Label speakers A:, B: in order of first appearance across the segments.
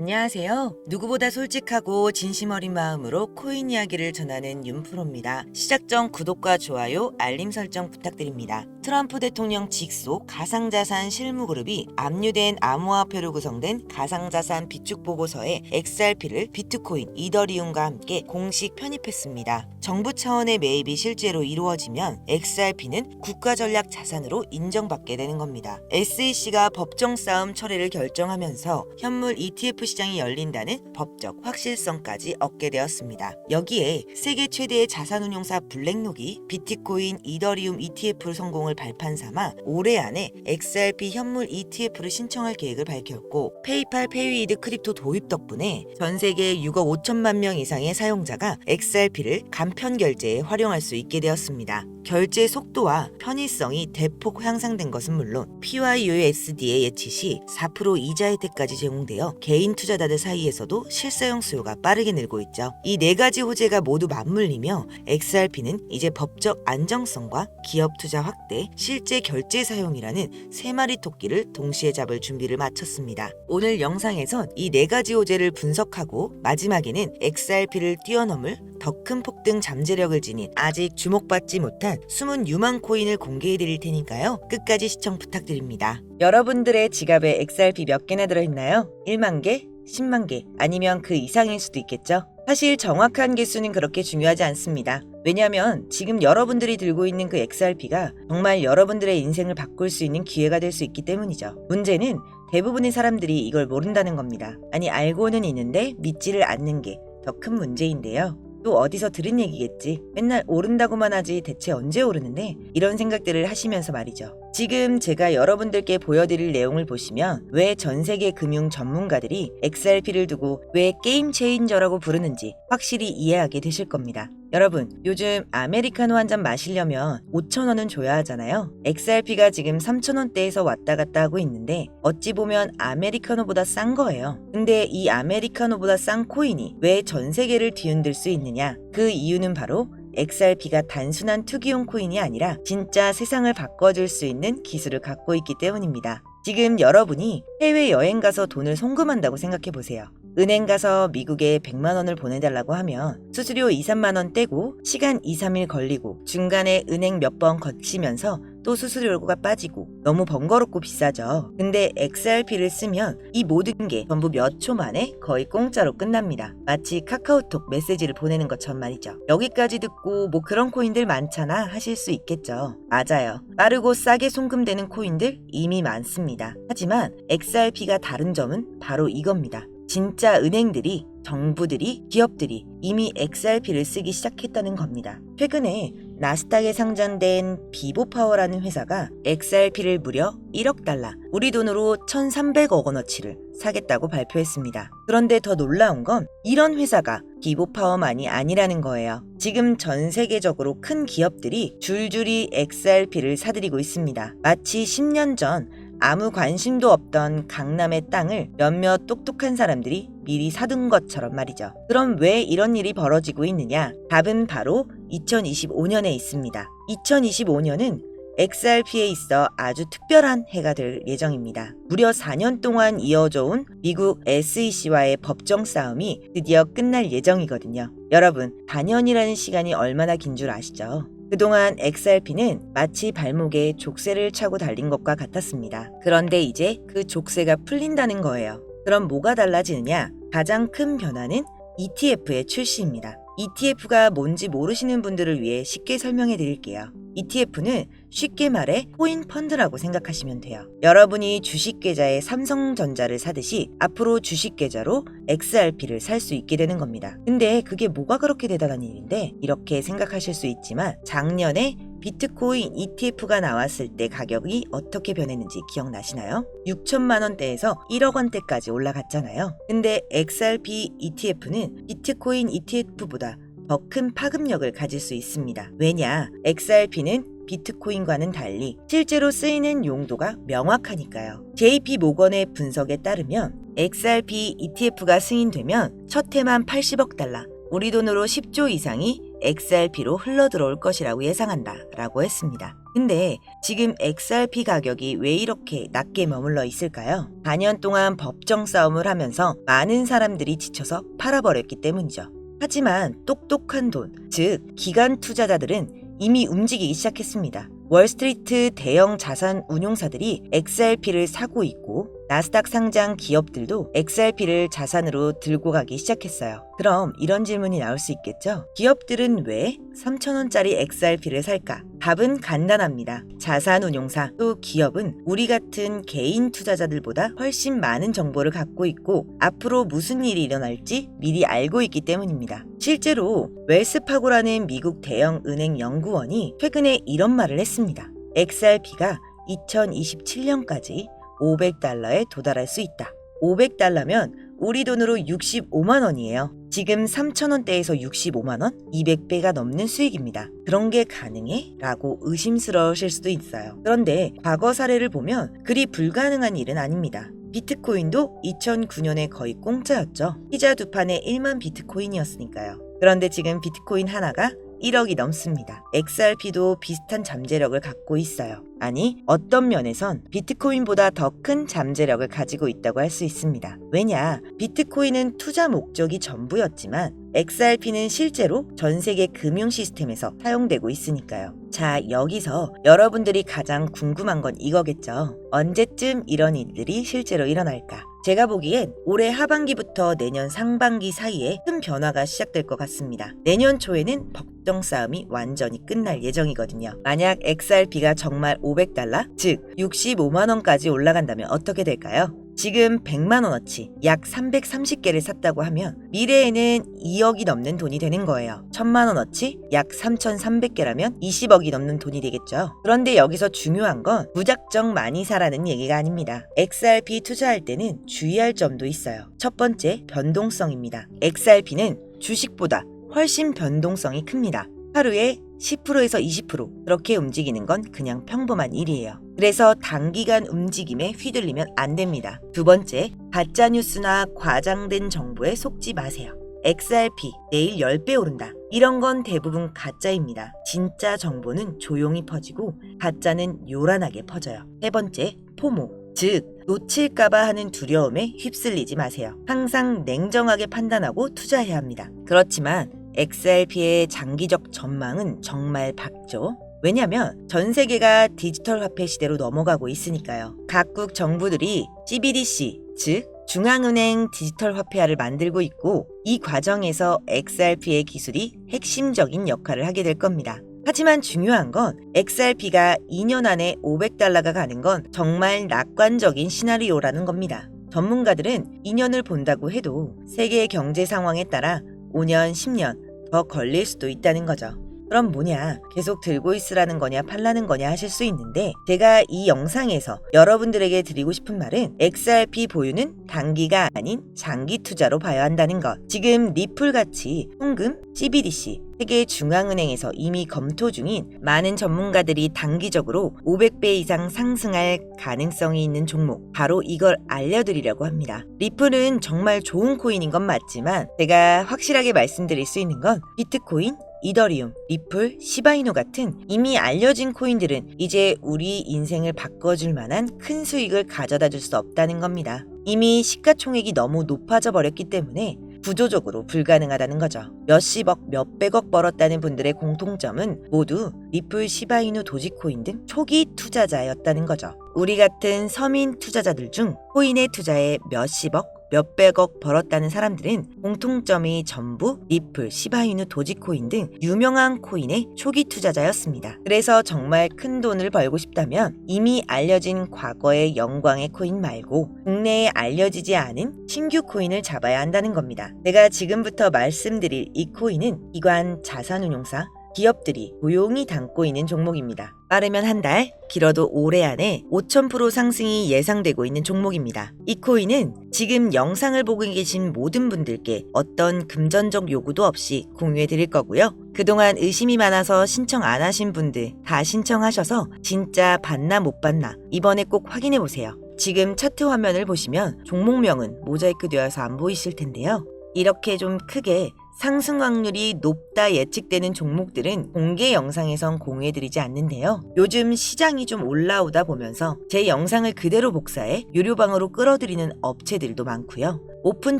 A: 안녕하세요. 누구보다 솔직하고 진심 어린 마음으로 코인 이야기를 전하는 윤프로입니다. 시작 전 구독과 좋아요, 알림 설정 부탁드립니다. 트럼프 대통령 직속 가상자산 실무그룹이 압류된 암호화폐로 구성된 가상자산 비축 보고서에 XRP를 비트코인, 이더리움과 함께 공식 편입했습니다. 정부 차원의 매입이 실제로 이루어지면 XRP는 국가전략 자산으로 인정받게 되는 겁니다. SEC가 법정 싸움 철회를 결정하면서 현물 ETF 시장이 열린다는 법적 확실성까지 얻게 되었습니다. 여기에 세계 최대의 자산운용사 블랙록이 비트코인, 이더리움 ETF 성공을 발판 삼아 올해 안에 XRP 현물 ETF를 신청할 계획을 밝혔고, 페이팔 페이위드 크립토 도입 덕분에 전 세계 6억 5천만 명 이상의 사용자가 XRP를 간편 결제에 활용할 수 있게 되었습니다. 결제 속도와 편의성이 대폭 향상된 것은 물론 PYUSD의 예치 시 4% 이자 혜택까지 제공되어 개인 투자자들 사이에서도 실사용 수요가 빠르게 늘고 있죠. 이 네 가지 호재가 모두 맞물리며 XRP는 이제 법적 안정성과 기업 투자 확대, 실제 결제 사용이라는 세 마리 토끼를 동시에 잡을 준비를 마쳤습니다. 오늘 영상에선 이 네 가지 호재를 분석하고 마지막에는 XRP를 뛰어넘을 더 큰 폭등 잠재력을 지닌 아직 주목받지 못한 숨은 유망 코인을 공개해드릴 테니까요. 끝까지 시청 부탁드립니다. 여러분들의 지갑에 XRP 몇 개나 들어있나요? 1만 개? 10만 개? 아니면 그 이상일 수도 있겠죠? 사실 정확한 개수는 그렇게 중요하지 않습니다. 왜냐하면 지금 여러분들이 들고 있는 그 XRP가 정말 여러분들의 인생을 바꿀 수 있는 기회가 될 수 있기 때문이죠. 문제는 대부분의 사람들이 이걸 모른다는 겁니다. 아니, 알고는 있는데 믿지를 않는 게 더 큰 문제인데요. 또 어디서 들은 얘기겠지. 맨날 오른다고만 하지 대체 언제 오르는데? 이런 생각들을 하시면서 말이죠. 지금 제가 여러분들께 보여드릴 내용을 보시면 왜 전 세계 금융 전문가들이 XRP를 두고 왜 게임 체인저라고 부르는지 확실히 이해하게 되실 겁니다. 여러분, 요즘 아메리카노 한 잔 마시려면 5,000원은 줘야 하잖아요. XRP가 지금 3,000원대에서 왔다 갔다 하고 있는데 어찌 보면 아메리카노보다 싼 거예요. 근데 이 아메리카노보다 싼 코인이 왜 전 세계를 뒤흔들 수 있느냐? 그 이유는 바로 XRP가 단순한 투기용 코인이 아니라 진짜 세상을 바꿔줄 수 있는 기술을 갖고 있기 때문입니다. 지금 여러분이 해외여행 가서 돈을 송금한다고 생각해 보세요. 은행 가서 미국에 100만 원을 보내달라고 하면 수수료 2, 3만 원 떼고 시간 2, 3일 걸리고 중간에 은행 몇 번 거치면서 또 수수료가 빠지고 너무 번거롭고 비싸죠. 근데 XRP를 쓰면 이 모든 게 전부 몇 초 만에 거의 공짜로 끝납니다. 마치 카카오톡 메시지를 보내는 것처럼 말이죠. 여기까지 듣고 뭐 그런 코인들 많잖아 하실 수 있겠죠. 맞아요. 빠르고 싸게 송금되는 코인들 이미 많습니다. 하지만 XRP가 다른 점은 바로 이겁니다. 진짜 은행들이, 정부들이, 기업들이 이미 XRP를 쓰기 시작했다는 겁니다. 최근에 나스닥에 상장된 비보파워라는 회사가 XRP를 무려 1억 달러, 우리 돈으로 1,300억 원어치를 사겠다고 발표했습니다. 그런데 더 놀라운 건 이런 회사가 비보파워만이 아니라는 거예요. 지금 전 세계적으로 큰 기업들이 줄줄이 XRP를 사들이고 있습니다. 마치 10년 전 아무 관심도 없던 강남의 땅을 몇몇 똑똑한 사람들이 미리 사둔 것처럼 말이죠. 그럼 왜 이런 일이 벌어지고 있느냐? 답은 바로 2025년에 있습니다. 2025년은 XRP에 있어 아주 특별한 해가 될 예정입니다. 무려 4년 동안 이어져 온 미국 SEC와의 법정 싸움이 드디어 끝날 예정이거든요. 여러분, 4년이라는 시간이 얼마나 긴 줄 아시죠? 그동안 XRP는 마치 발목에 족쇄를 차고 달린 것과 같았습니다. 그런데 이제 그 족쇄가 풀린다는 거예요. 그럼 뭐가 달라지느냐? 가장 큰 변화는 ETF의 출시입니다. ETF가 뭔지 모르시는 분들을 위해 쉽게 설명해 드릴게요. ETF는 쉽게 말해 코인 펀드라고 생각하시면 돼요. 여러분이 주식 계좌에 삼성전자를 사듯이 앞으로 주식 계좌로 XRP를 살 수 있게 되는 겁니다. 근데 그게 뭐가 그렇게 대단한 일인데? 이렇게 생각하실 수 있지만 작년에 비트코인 ETF가 나왔을 때 가격이 어떻게 변했는지 기억나시나요? 6천만 원대에서 1억 원대까지 올라갔잖아요. 근데 XRP ETF는 비트코인 ETF보다 더 큰 파급력을 가질 수 있습니다. 왜냐? XRP는 비트코인과는 달리 실제로 쓰이는 용도가 명확하니까요. JP 모건의 분석에 따르면 XRP ETF가 승인되면 첫 해만 80억 달러, 우리 돈으로 10조 이상이 XRP로 흘러들어올 것이라고 예상한다 라고 했습니다. 근데 지금 XRP 가격이 왜 이렇게 낮게 머물러 있을까요? 4년 동안 법정 싸움을 하면서 많은 사람들이 지쳐서 팔아버렸기 때문이죠. 하지만 똑똑한 돈, 즉 기관 투자자들은 이미 움직이기 시작했습니다. 월스트리트 대형 자산 운용사들이 XRP를 사고 있고 나스닥 상장 기업들도 XRP를 자산으로 들고 가기 시작했어요. 그럼 이런 질문이 나올 수 있겠죠? 기업들은 왜 3,000원짜리 XRP를 살까? 답은 간단합니다. 자산 운용사 또 기업은 우리 같은 개인 투자자들보다 훨씬 많은 정보를 갖고 있고 앞으로 무슨 일이 일어날지 미리 알고 있기 때문입니다. 실제로 웰스파고라는 미국 대형 은행 연구원이 최근에 이런 말을 했습니다. XRP가 2027년까지 $500에 도달할 수 있다. $500면 우리 돈으로 65만 원이에요. 지금 3,000원대에서 65만 원? 200배가 넘는 수익입니다. 그런 게 가능해? 라고 의심스러우실 수도 있어요. 그런데 과거 사례를 보면 그리 불가능한 일은 아닙니다. 비트코인도 2009년에 거의 공짜였죠. 피자 두 판에 1만 비트코인이었으니까요. 그런데 지금 비트코인 하나가 1억이 넘습니다. XRP도 비슷한 잠재력을 갖고 있어요. 아니, 어떤 면에선 비트코인보다 더 큰 잠재력을 가지고 있다고 할 수 있습니다. 왜냐, 비트코인은 투자 목적이 전부였지만 XRP는 실제로 전 세계 금융 시스템에서 사용되고 있으니까요. 자, 여기서 여러분들이 가장 궁금한 건 이거겠죠. 언제쯤 이런 일들이 실제로 일어날까? 제가 보기엔 올해 하반기부터 내년 상반기 사이에 큰 변화가 시작될 것 같습니다. 내년 초에는 법정 싸움이 완전히 끝날 예정이거든요. 만약 XRP가 정말 $500, 즉 65만 원까지 올라간다면 어떻게 될까요? 지금 100만 원어치 약 330개를 샀다고 하면 미래에는 2억이 넘는 돈이 되는 거예요. 1000만 원어치 약 3,300개라면 20억이 넘는 돈이 되겠죠. 그런데 여기서 중요한 건 무작정 많이 사라는 얘기가 아닙니다. XRP 투자할 때는 주의할 점도 있어요. 첫 번째, 변동성입니다. XRP는 주식보다 훨씬 변동성이 큽니다. 하루에 10%에서 20% 그렇게 움직이는 건 그냥 평범한 일이에요. 그래서 단기간 움직임에 휘둘리면 안 됩니다. 두 번째, 가짜뉴스나 과장된 정보에 속지 마세요. XRP 내일 10배 오른다. 이런 건 대부분 가짜입니다. 진짜 정보는 조용히 퍼지고 가짜는 요란하게 퍼져요. 세 번째, 포모. 즉, 놓칠까봐 하는 두려움에 휩쓸리지 마세요. 항상 냉정하게 판단하고 투자해야 합니다. 그렇지만 XRP의 장기적 전망은 정말 밝죠. 왜냐하면 전 세계가 디지털 화폐 시대로 넘어가고 있으니까요. 각국 정부들이 CBDC, 즉 중앙은행 디지털 화폐화를 만들고 있고 이 과정에서 XRP의 기술이 핵심적인 역할을 하게 될 겁니다. 하지만 중요한 건 XRP가 2년 안에 $500가 가는 건 정말 낙관적인 시나리오라는 겁니다. 전문가들은 2년을 본다고 해도 세계 경제 상황에 따라 5년, 10년 더 걸릴 수도 있다는 거죠. 그럼 뭐냐, 계속 들고 있으라는 거냐 팔라는 거냐 하실 수 있는데 제가 이 영상에서 여러분들에게 드리고 싶은 말은 XRP 보유는 단기가 아닌 장기 투자로 봐야 한다는 것. 지금 리플같이 송금, CBDC, 세계 중앙은행에서 이미 검토 중인 많은 전문가들이 단기적으로 500배 이상 상승할 가능성이 있는 종목, 바로 이걸 알려드리려고 합니다. 리플은 정말 좋은 코인인 건 맞지만 제가 확실하게 말씀드릴 수 있는 건 비트코인, 이더리움, 리플, 시바이누 같은 이미 알려진 코인들은 이제 우리 인생을 바꿔줄 만한 큰 수익을 가져다 줄 수 없다는 겁니다. 이미 시가총액이 너무 높아져 버렸기 때문에 구조적으로 불가능하다는 거죠. 몇십억, 몇백억 벌었다는 분들의 공통점은 모두 리플, 시바이누, 도지코인 등 초기 투자자였다는 거죠. 우리 같은 서민 투자자들 중 코인에 투자해 몇십억, 몇백억 벌었다는 사람들은 공통점이 전부 리플, 시바이누, 도지코인 등 유명한 코인의 초기 투자자였습니다. 그래서 정말 큰 돈을 벌고 싶다면 이미 알려진 과거의 영광의 코인 말고 국내에 알려지지 않은 신규 코인을 잡아야 한다는 겁니다. 제가 지금부터 말씀드릴 이 코인은 기관 자산운용사, 기업들이 조용히 담고 있는 종목입니다. 빠르면 한 달, 길어도 올해 안에 5000% 상승이 예상되고 있는 종목입니다. 이 코인은 지금 영상을 보고 계신 모든 분들께 어떤 금전적 요구도 없이 공유해 드릴 거고요. 그동안 의심이 많아서 신청 안 하신 분들 다 신청하셔서 진짜 받나 못 받나 이번에 꼭 확인해 보세요. 지금 차트 화면을 보시면 종목명은 모자이크 되어서 안 보이실 텐데요. 이렇게 좀 크게 상승 확률이 높다 예측되는 종목들은 공개 영상에선 공유해드리지 않는데요. 요즘 시장이 좀 올라오다 보면서 제 영상을 그대로 복사해 유료방으로 끌어들이는 업체들도 많고요. 오픈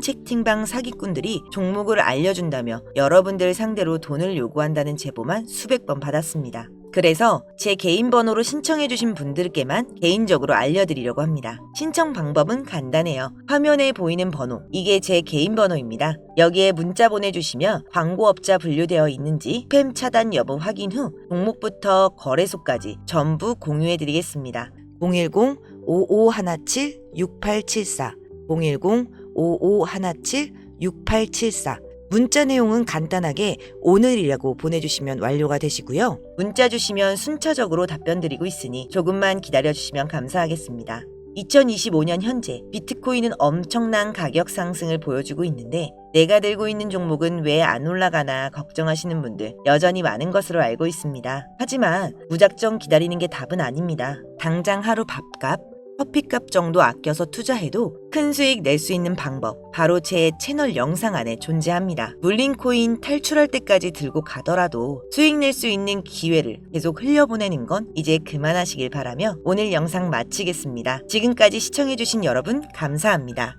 A: 채팅방 사기꾼들이 종목을 알려준다며 여러분들 상대로 돈을 요구한다는 제보만 수백 번 받았습니다. 그래서 제 개인 번호로 신청해주신 분들께만 개인적으로 알려드리려고 합니다. 신청 방법은 간단해요. 화면에 보이는 번호, 이게 제 개인 번호입니다. 여기에 문자 보내주시면 광고업자 분류되어 있는지 스팸 차단 여부 확인 후 종목부터 거래소까지 전부 공유해드리겠습니다. 010-5517-6874 010-5517-6874 문자 내용은 간단하게 오늘이라고 보내주시면 완료가 되시고요. 문자 주시면 순차적으로 답변 드리고 있으니 조금만 기다려주시면 감사하겠습니다. 2025년 현재 비트코인은 엄청난 가격 상승을 보여주고 있는데 내가 들고 있는 종목은 왜 안 올라가나 걱정하시는 분들 여전히 많은 것으로 알고 있습니다. 하지만 무작정 기다리는 게 답은 아닙니다. 당장 하루 밥값, 커피값 정도 아껴서 투자해도 큰 수익 낼 수 있는 방법 바로 제 채널 영상 안에 존재합니다. 물린 코인 탈출할 때까지 들고 가더라도 수익 낼 수 있는 기회를 계속 흘려보내는 건 이제 그만하시길 바라며 오늘 영상 마치겠습니다. 지금까지 시청해주신 여러분 감사합니다.